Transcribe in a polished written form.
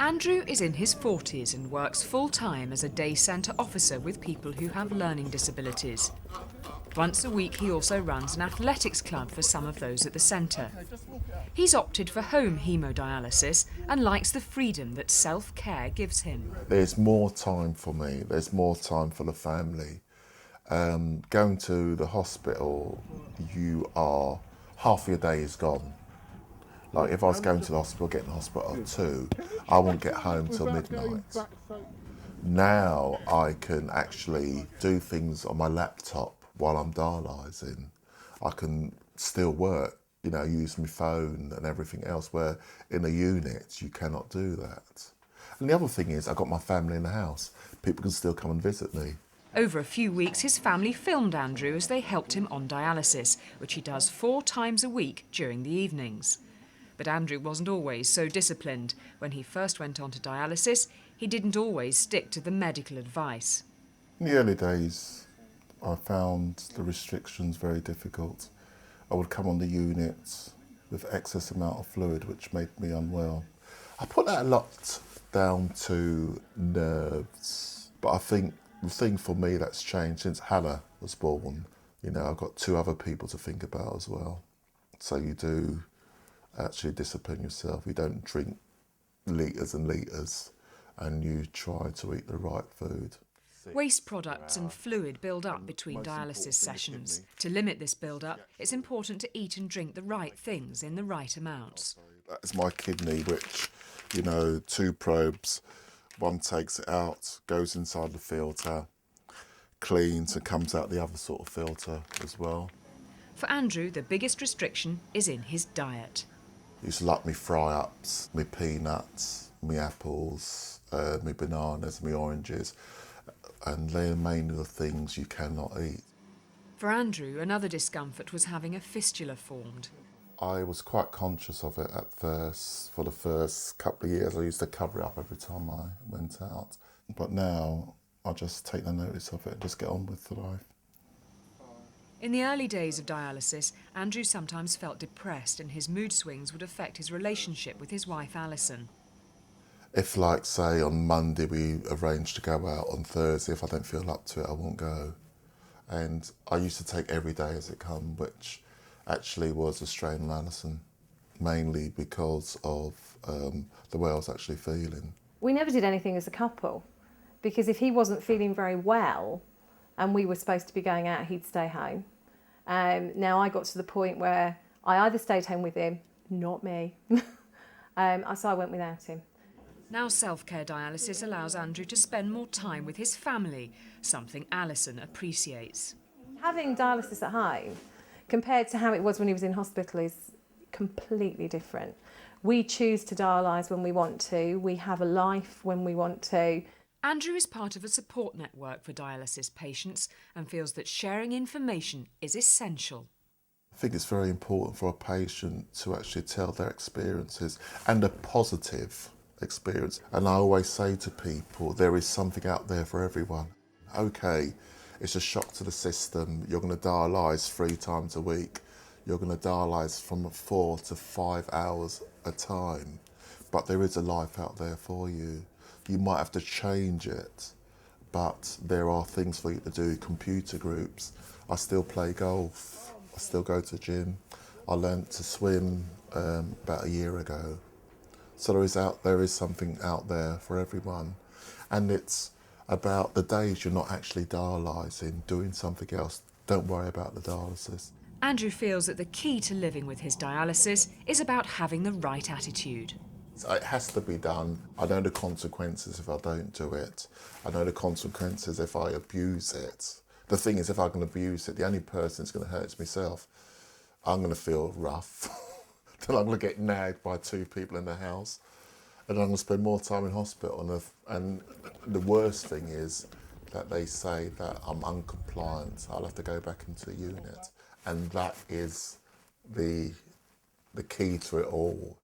Andrew is in his 40s and works full-time as a day centre officer with people who have learning disabilities. Once a week he also runs an athletics club for some of those at the centre. He's opted for home haemodialysis and likes the freedom that self-care gives him. There's more time for me, there's more time for the family. Going to the hospital, half your day is gone. Like if I was going to the hospital, getting to the hospital at 2, I wouldn't get home till midnight. Now I can actually do things on my laptop while I'm dialysing. I can still work, use my phone and everything else, where in a unit you cannot do that. And the other thing is I've got my family in the house. People can still come and visit me. Over a few weeks, his family filmed Andrew as they helped him on dialysis, which he does 4 times a week during the evenings. But Andrew wasn't always so disciplined. When he first went on to dialysis, he didn't always stick to the medical advice. In the early days, I found the restrictions very difficult. I would come on the unit with excess amount of fluid, which made me unwell. I put that a lot down to nerves, but I think the thing for me that's changed since Hannah was born, I've got 2 other people to think about as well. So you do actually discipline yourself. You don't drink litres and litres, and you try to eat the right food. Waste products and fluid build up between dialysis sessions. To limit this build-up, it's important to eat and drink the right things in the right amounts. That's my kidney, which, 2 probes, one takes it out, goes inside the filter, cleans and comes out the other sort of filter as well. For Andrew, the biggest restriction is in his diet. I used to like me fry-ups, me peanuts, me apples, me bananas, me oranges, and they're mainly the things you cannot eat. For Andrew, another discomfort was having a fistula formed. I was quite conscious of it at first. For the first couple of years, I used to cover it up every time I went out. But now, I just take no notice of it and just get on with the life. In the early days of dialysis, Andrew sometimes felt depressed and his mood swings would affect his relationship with his wife Alison. If, like, say, on Monday we arranged to go out, on Thursday, if I don't feel up to it, I won't go. And I used to take every day as it come, which actually was a strain on Alison, mainly because of the way I was actually feeling. We never did anything as a couple, because if he wasn't feeling very well and we were supposed to be going out, he'd stay home. Now I got to the point where I either stayed home with him, not me, so I went without him. Now self-care dialysis allows Andrew to spend more time with his family, something Alison appreciates. Having dialysis at home, compared to how it was when he was in hospital, is completely different. We choose to dialyse when we want to, we have a life when we want to. Andrew is part of a support network for dialysis patients and feels that sharing information is essential. I think it's very important for a patient to actually tell their experiences, and a positive experience. And I always say to people, there is something out there for everyone. Okay, it's a shock to the system. You're going to dialyse 3 times a week. You're going to dialyse from 4 to 5 hours a time. But there is a life out there for you. You might have to change it, but there are things for you to do. Computer groups. I still play golf. I still go to the gym. I learnt to swim about a year ago. So there is something out there for everyone. And it's about the days you're not actually dialysing, doing something else. Don't worry about the dialysis. Andrew feels that the key to living with his dialysis is about having the right attitude. It has to be done. I know the consequences if I don't do it. I know the consequences if I abuse it. The thing is, if I can abuse it, the only person that's going to hurt is myself. I'm going to feel rough. Then I'm going to get nagged by 2 people in the house. And I'm going to spend more time in hospital. And the worst thing is that they say that I'm uncompliant. I'll have to go back into the unit. And that is the key to it all.